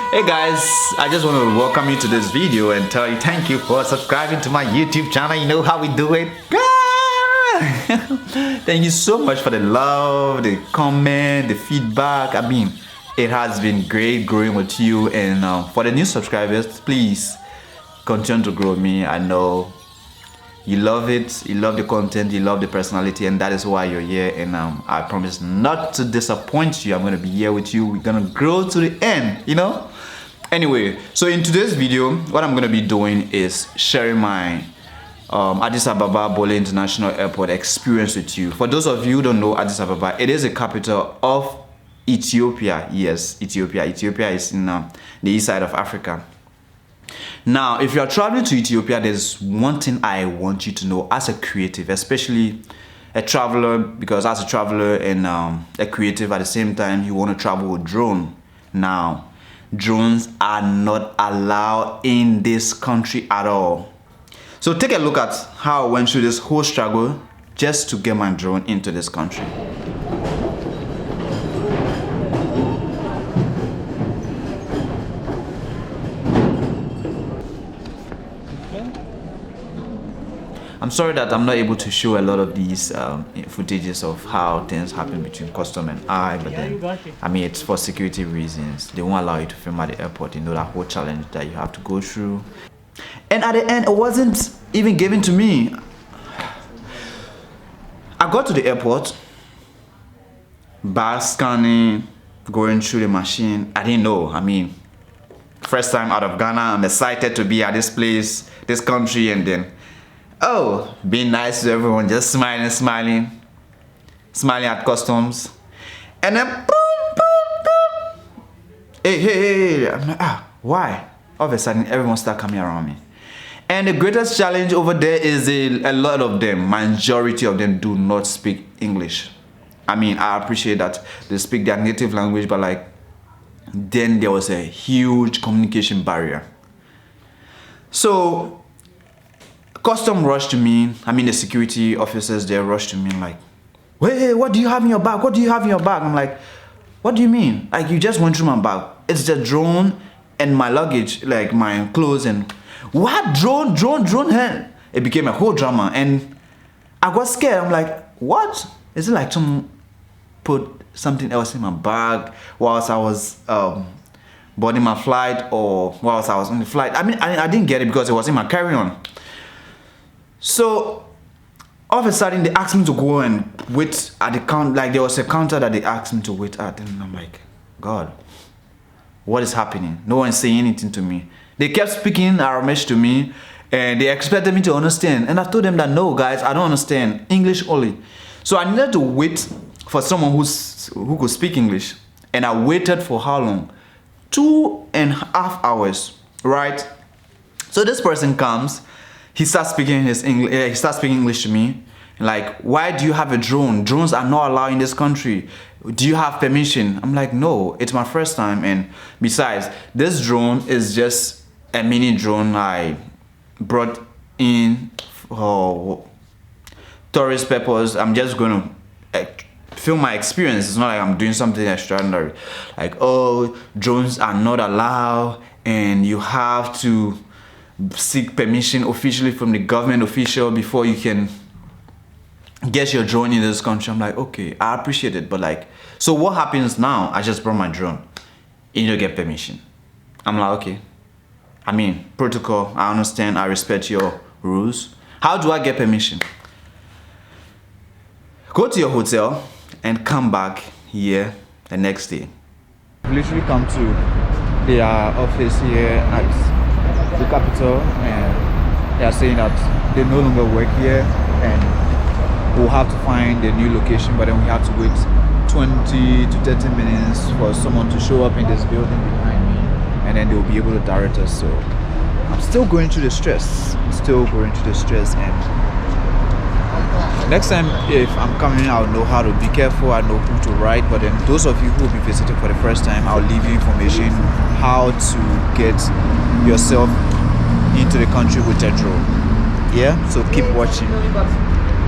Hey guys, I just want to welcome you to this video and tell you thank you for subscribing to my YouTube channel. You know how we do it. Thank you so much for the love, the comment, the feedback. I mean, it has been great growing with you, and for the new subscribers, please continue to grow me. I know you love it, you love the content, you love the personality, and that is why you're here. And I promise not to disappoint you. I'm gonna be here with you. We're gonna grow to the end, you know. Anyway, so in today's video, what I'm gonna be doing is sharing my Addis Ababa Bole International Airport experience with you. For those of you who don't know Addis Ababa, it is the capital of Ethiopia. Yes, Ethiopia. Ethiopia is in the east side of Africa. Now, if you are traveling to Ethiopia, there's one thing I want you to know as a creative, especially a traveler, because as a traveler and a creative at the same time, you want to travel with drone. Now, drones are not allowed in this country at all. So take a look at how I went through this whole struggle just to get my drone into this country. I'm sorry that I'm not able to show a lot of these footages of how things happen between custom and I, but then, I mean, it's for security reasons. They won't allow you to film at the airport. You know, that whole challenge that you have to go through. And at the end, it wasn't even given to me. I got to the airport, bar scanning, going through the machine. I didn't know. I mean, first time out of Ghana, I'm excited to be at this place, this country, and then, oh, being nice to everyone, just smiling at customs. And then, boom, boom, boom. Hey. I'm like, why? All of a sudden, everyone started coming around me. And the greatest challenge over there is a lot of them, majority of them do not speak English. I mean, I appreciate that they speak their native language, but like, then there was a huge communication barrier. So, custom rushed to me. I mean, the security officers, they rushed to me like, hey, what do you have in your bag? What do you have in your bag? I'm like, what do you mean? Like, you just went through my bag. It's the drone and my luggage, like my clothes, and what? Drone? It became a whole drama, and I got scared. I'm like, what? Is it like someone put something else in my bag whilst I was boarding my flight, or whilst I was on the flight? I mean, I didn't get it because it was in my carry-on. So all of a sudden they asked me to go and wait at the counter. Like, there was a counter that they asked me to wait at, and I'm like, God, what is happening? No one's saying anything to me. They kept speaking Arabic to me, and they expected me to understand. And I told them that, no, guys, I don't understand. English only. So I needed to wait for someone who could speak English. And I waited for how long? 2.5 hours, right? So this person comes. He starts speaking English to me. Like, why do you have a drone? Drones are not allowed in this country. Do you have permission? I'm like, no, it's my first time. And besides, this drone is just a mini drone I brought in for tourist purpose. I'm just going to film my experience. It's not like I'm doing something extraordinary. Like, oh, drones are not allowed and you have to seek permission officially from the government official before you can get your drone in this country. I'm like, okay, I appreciate it, but like, so what happens now? I just brought my drone. You need to get permission. I'm like, okay. I mean, protocol, I understand, I respect your rules. How do I get permission? Go to your hotel and come back here the next day. I've literally come to their office here at the capital, and they are saying that they no longer work here, and we'll have to find a new location, but then we have to wait 20 to 30 minutes for someone to show up in this building behind me, and then they'll be able to direct us. So I'm still going through the stress, and next time if I'm coming, I'll know how to be careful, I know who to write. But then those of you who will be visiting for the first time, I'll leave you information how to get yourself into the country with a drone. Yeah, so keep watching.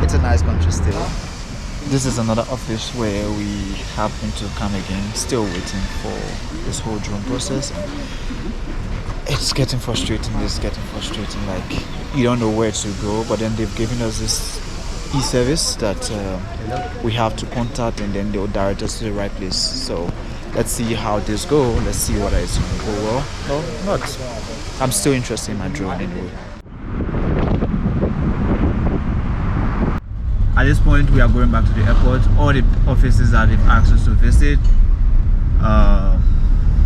It's a nice country still. This is another office where we happen to come again, still waiting for this whole drone process. It's getting frustrating, like you don't know where to go, but then they've given us this e-service that we have to contact, and then they'll direct us to the right place. So let's see how this goes. Let's see whether it's going to go well or not. I'm still interested in my drone anyway. At this point, we are going back to the airport. All the offices that they've asked us to visit.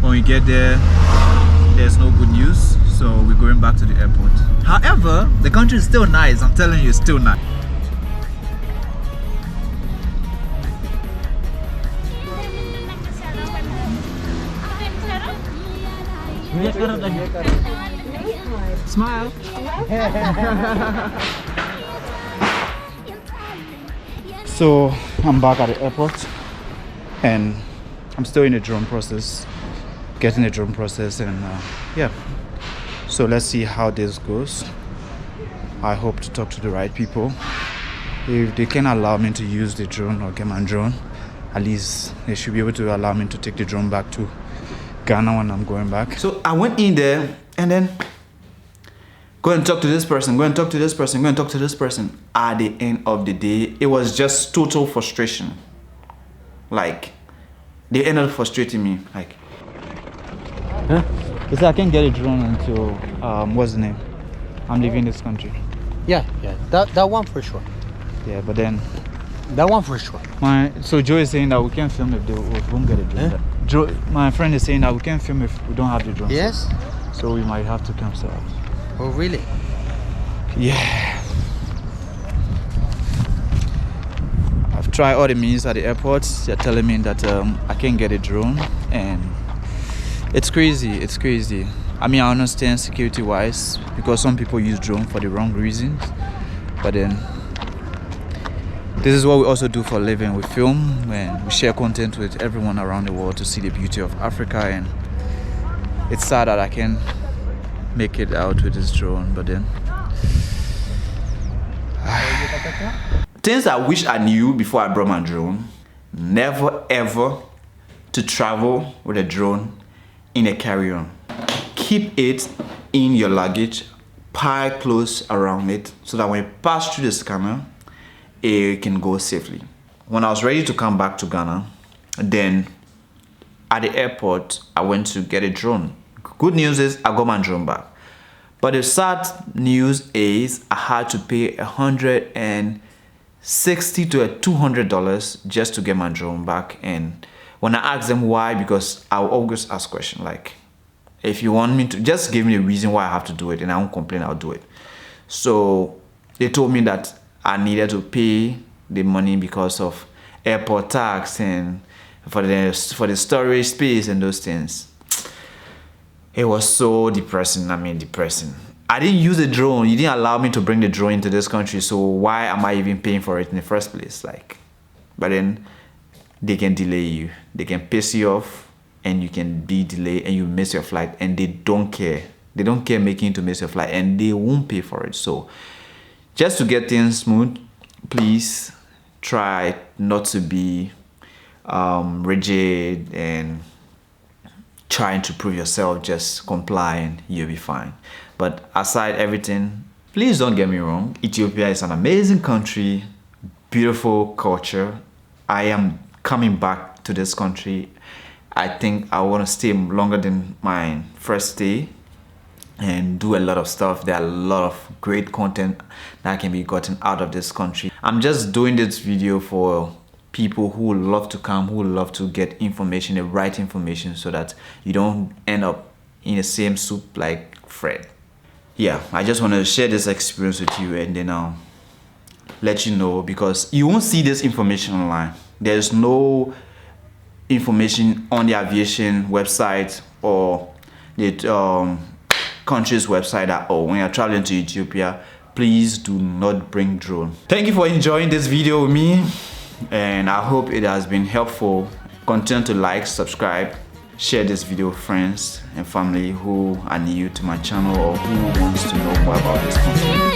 When we get there, there's no good news, so we're going back to the airport. However, the country is still nice. I'm telling you, it's still nice. Smile. So I'm back at the airport, and I'm still in the drone process, getting the drone process, and yeah. So let's see how this goes. I hope to talk to the right people. If they can allow me to use the drone or get my drone, at least they should be able to allow me to take the drone back to Ghana when I'm going back. So I went in there and then go and talk to this person, go and talk to this person, go and talk to this person. At the end of the day, it was just total frustration. Like, they ended up frustrating me. Like, huh? They said I can't get a drone until, what's the name? I'm leaving this country. Yeah, that one for sure. Yeah, but then that one for sure. So Joe is saying that we can't film if we won't get a drone. Huh? Joe, my friend is saying that we can't film if we don't have the drone. Yes. So we might have to cancel out. Oh really? Yeah. I've tried all the means at the airport. They're telling me that I can't get a drone, and it's crazy. I mean, I understand security-wise because some people use drone for the wrong reasons, but then this is what we also do for a living. We film and we share content with everyone around the world to see the beauty of Africa, and it's sad that I can't make it out with this drone, but then things I wish I knew before I brought my drone: never ever to travel with a drone in a carry-on. Keep it in your luggage, pile close around it, so that when you pass through the scanner, it can go safely. When I was ready to come back to Ghana, then at the airport, I went to get a drone. Good news is I got my drone back. But the sad news is I had to pay $160 to $200 just to get my drone back. And when I asked them why, because I will always ask questions like, if you want me to, just give me a reason why I have to do it, and I won't complain, I'll do it. So they told me that I needed to pay the money because of airport tax and for the storage space and those things. It was so depressing. I didn't use a drone. You didn't allow me to bring the drone into this country, so why am I even paying for it in the first place? Like, but then they can delay you. They can piss you off, and you can be delayed and you miss your flight, and they don't care. They don't care making you to miss your flight, and they won't pay for it. So just to get things smooth, please try not to be rigid and trying to prove yourself. Just comply and you'll be fine. But aside everything, please don't get me wrong. Ethiopia is an amazing country, beautiful culture. I am coming back to this country. I think I want to stay longer than my first day and do a lot of stuff. There are a lot of great content that can be gotten out of this country. I'm just doing this video for people who would love to come, who would love to get information, the right information, so that you don't end up in the same soup like Fred. Yeah, I just want to share this experience with you, and then let you know, because you won't see this information online. There's no information on the aviation website or the country's website at all. When you're traveling to Ethiopia, please do not bring drone. Thank you for enjoying this video with me, and I hope it has been helpful. Continue to like, subscribe, share this video with friends and family who are new to my channel or who wants to know more about this content.